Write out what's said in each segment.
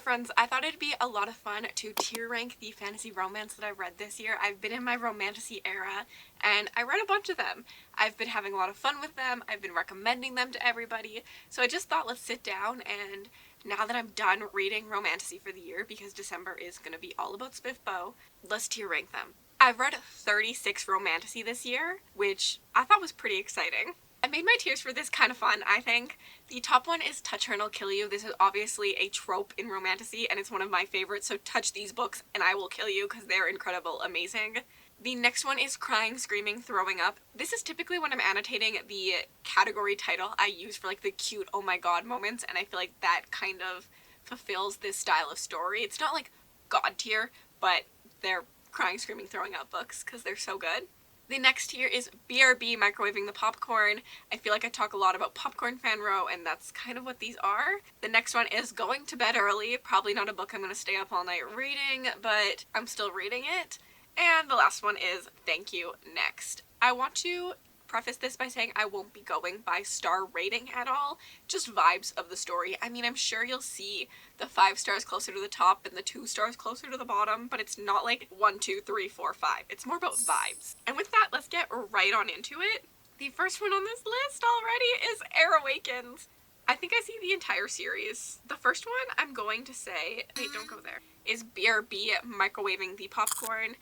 friends, I thought it'd be a lot of fun to tier rank the fantasy romance that I read this year. I've been in my romantasy era and I read a bunch of them. I've been having a lot of fun with them. I've been recommending them to everybody. So I just thought let's sit down and now that I'm done reading romantasy for the year, because December is going to be all about Spiffbo, let's tier rank them. I've read 36 romantasy this year, which I thought was pretty exciting. I made my tiers for this kind of fun, I think. The top one is Touch Her and I'll Kill You. This is obviously a trope in romantasy and it's one of my favorites, so touch these books and I will kill you because they're incredible, amazing. The next one is Crying, Screaming, Throwing Up. This is typically when I'm annotating the category title I use for like the cute oh my god moments, and I feel like that kind of fulfills this style of story. It's not like god tier, but they're crying, screaming, throwing up books because they're so good. The next tier is BRB, Microwaving the Popcorn. I feel like I talk a lot about popcorn fanro, and that's kind of what these are. The next one is Going to Bed Early. Probably not a book I'm going to stay up all night reading, but I'm still reading it. And the last one is Thank You Next. I want to preface this by saying I won't be going by star rating at all, just vibes of the story. I mean, I'm sure you'll see the 5 stars closer to the top and the 2 stars closer to the bottom, but it's not like 1, 2, 3, 4, 5. It's more about vibes. And with that, let's get right on into it. The first one on this list already is Air Awakens. I think I see the entire series. The first one I'm going to say, wait, don't go there, is BRB, Microwaving the Popcorn.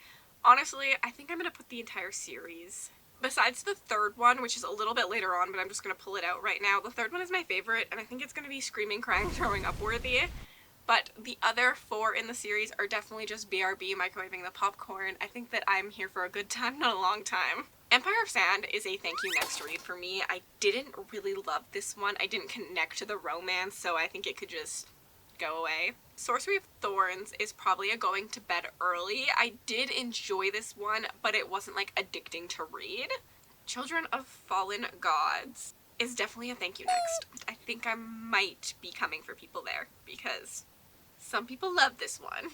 Honestly, I think I'm going to put the entire series. Besides the third one, which is a little bit later on, but I'm just going to pull it out right now, the third one is my favorite, and I think it's going to be Screaming, Crying, Throwing Up worthy. But the other 4 in the series are definitely just BRB, Microwaving the Popcorn. I think that I'm here for a good time, not a long time. Empire of Sand is a thank you next read for me. I didn't really love this one. I didn't connect to the romance, so I think it could just go away. Sorcery of Thorns is probably a going to bed early. I did enjoy this one, but it wasn't like addicting to read. Children of Fallen Gods is definitely a thank you next. I think I might be coming for people there because some people love this one.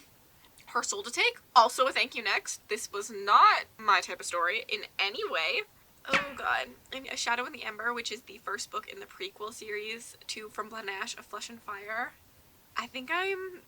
Her Soul to Take, also a thank you next. This was not my type of story in any way. Oh god. And A Shadow in the Ember, which is the first book in the prequel series to From Blood and Ash, of Flesh and Fire. I think I'm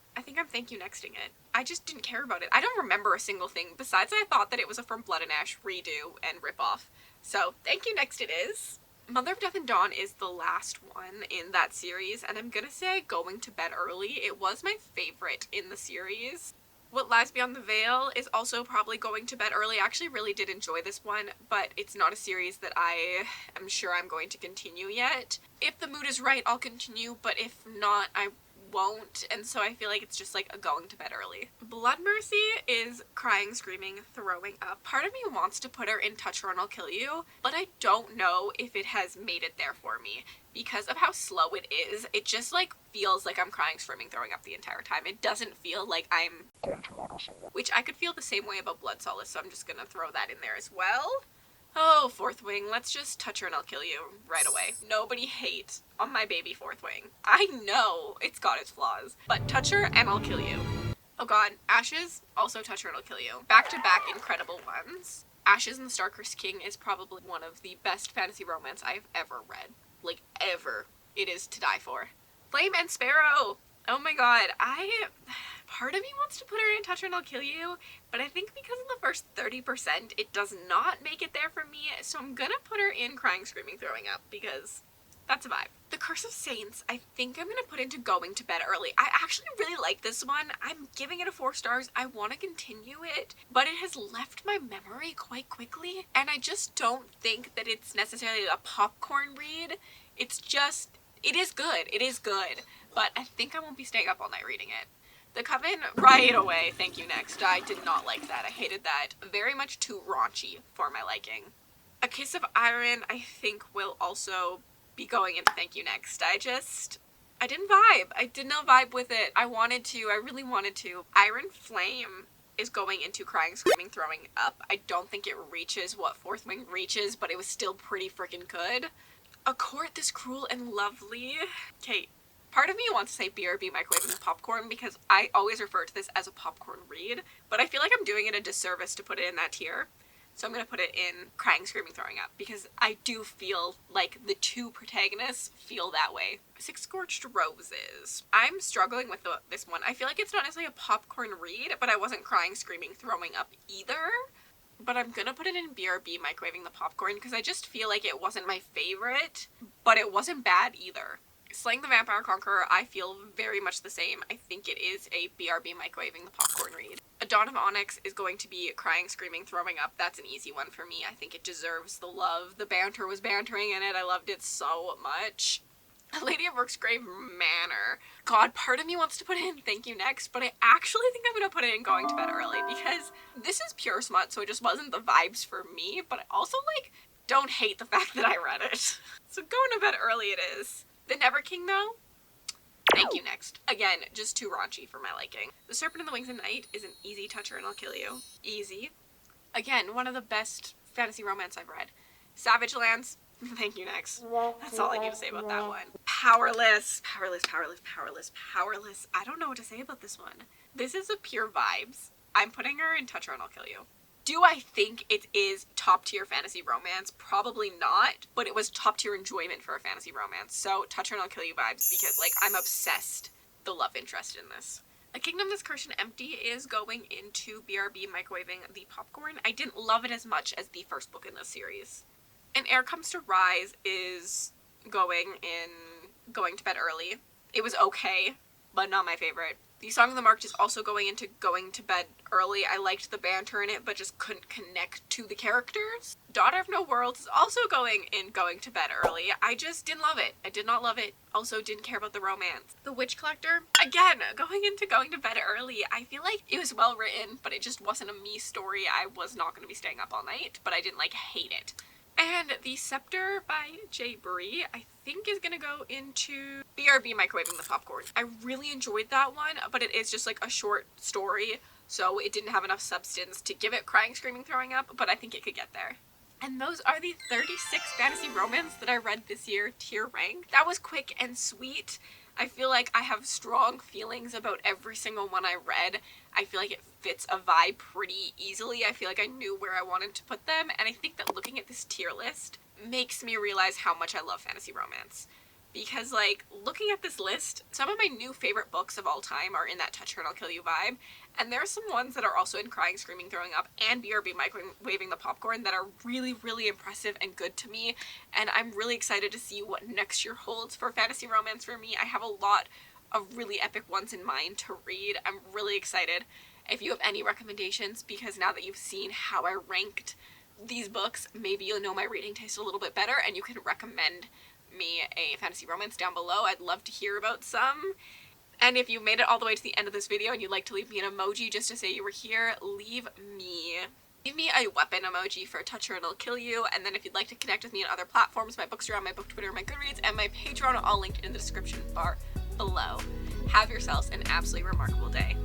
thank you nexting it. I just didn't care about it. I don't remember a single thing besides I thought that it was a From Blood and Ash redo and ripoff. So thank you next it is. Mother of Death and Dawn is the last one in that series, and I'm gonna say Going to Bed Early. It was my favorite in the series. What Lies Beyond the Veil is also probably Going to Bed Early. I actually really did enjoy this one, but it's not a series that I am sure I'm going to continue yet. If the mood is right, I'll continue, but if not, I won't, and so I feel like it's just like a Going to Bed Early. Blood Mercy is Crying, Screaming, Throwing Up. Part of me wants to put her in Touch Her and I'll Kill You, but I don't know if it has made it there for me. Because of how slow it is, it just like feels like I'm crying, screaming, throwing up the entire time. It doesn't feel like I'm going to murder someone. Which I could feel the same way about Blood Solace, so I'm just gonna throw that in there as well. Oh, Fourth Wing, let's just Touch Her and I'll Kill You right away. Nobody hate on my baby Fourth Wing. I know it's got its flaws, but Touch Her and I'll Kill You. Oh god, Ashes, also Touch Her and I'll Kill You. Back-to-back incredible ones. Ashes and the Starcursed King is probably one of the best fantasy romance I've ever read. Like, ever. It is to die for. Flame and Sparrow! Oh my god, part of me wants to put her in Touch Her and I'll Kill You, but I think because of the first 30%, it does not make it there for me, so I'm gonna put her in Crying, Screaming, Throwing Up, because that's a vibe. The Curse of Saints, I think I'm gonna put into Going to Bed Early. I actually really like this one. I'm giving it a 4 stars. I want to continue it, but it has left my memory quite quickly, and I just don't think that it's necessarily a popcorn read. It's just, it is good. It is good, but I think I won't be staying up all night reading it. The Coven, right away, thank you next. I did not like that. I hated that. Very much too raunchy for my liking. A Kiss of Iron, I think, will also be going into thank you next. I didn't vibe. I did not vibe with it. I really wanted to. Iron Flame is going into Crying, Screaming, Throwing Up. I don't think it reaches what Fourth Wing reaches, but it was still pretty freaking good. A Court This Cruel and Lovely. Okay, part of me wants to say BRB, Microwaving the Popcorn, because I always refer to this as a popcorn read, but I feel like I'm doing it a disservice to put it in that tier. So I'm gonna put it in crying, screaming, throwing up, because I do feel like the two protagonists feel that way. 6 Scorched Roses. I'm struggling with this one. I feel like it's not necessarily a popcorn read, but I wasn't crying, screaming, throwing up either. But I'm gonna put it in BRB, microwaving the popcorn, because I just feel like it wasn't my favorite, but it wasn't bad either. Slaying the Vampire Conqueror, I feel very much the same. I think it is a BRB, microwaving the popcorn read. A Dawn of Onyx is going to be crying, screaming, throwing up. That's an easy one for me. I think it deserves the love. The banter was bantering in it. I loved it so much. A Lady of Rooksgrave Manor. God, part of me wants to put it in Thank You Next, but I actually think I'm going to put it in Going to Bed Early, because this is pure smut, so it just wasn't the vibes for me, but I also, like, don't hate the fact that I read it. So Going to Bed Early it is. The Never King, though? Thank You Next. Again, just too raunchy for my liking. The Serpent and the Wings of Night is an easy toucher and I'll kill you. Easy. Again, one of the best fantasy romance I've read. Savage Lands. Thank You Next. That's all I need to say about that one. Powerless. Powerless, powerless, powerless, powerless. I don't know what to say about this one. This is a pure vibes. I'm putting her in Touch Her and I'll Kill You. Do I think it is top tier fantasy romance? Probably not, but it was top tier enjoyment for a fantasy romance. So Touch Her and I'll Kill You vibes, because like I'm obsessed the love interest in this. A Kingdom That's Cursed and Empty is going into BRB, microwaving the popcorn. I didn't love it as much as the first book in this series. And Air Comes to Rise is going to bed early. It was okay, but not my favorite. The Song of the Marked is also going into Going to Bed Early. I liked the banter in it, but just couldn't connect to the characters. Daughter of No Worlds is also going to bed early. I just didn't love it. I did not love it. Also didn't care about the romance. The Witch Collector, again, going to bed early. I feel like it was well written, but it just wasn't a me story. I was not going to be staying up all night, but I didn't like hate it. And The Scepter by J. Bree, I think is gonna go into BRB, microwaving the popcorn. I really enjoyed that one, but it is just like a short story, so it didn't have enough substance to give it crying, screaming, throwing up, but I think it could get there. And those are the 36 fantasy romance that I read this year, tier ranked. That was quick and sweet. I feel like I have strong feelings about every single one I read. I feel like it fits a vibe pretty easily. I feel like I knew where I wanted to put them, and I think that looking at this tier list makes me realize how much I love fantasy romance. Because, like, looking at this list, some of my new favorite books of all time are in that Touch Her and I'll Kill You vibe, and there are some ones that are also in Crying, Screaming, Throwing Up and BRB, microwaving the popcorn that are really, really impressive and good to me, and I'm really excited to see what next year holds for fantasy romance for me. I have a lot of really epic ones in mind to read. I'm really excited. If you have any recommendations, because now that you've seen how I ranked these books, maybe you'll know my reading taste a little bit better and you can recommend me a fantasy romance down below. I'd love to hear about some. And if you made it all the way to the end of this video and you'd like to leave me an emoji just to say you were here, leave me a weapon emoji for Touch Her and I'll Kill You. And then if you'd like to connect with me on other platforms, my Bookstagram, my Book Twitter, my Goodreads, and my Patreon are all linked in the description bar below. Have yourselves an absolutely remarkable day.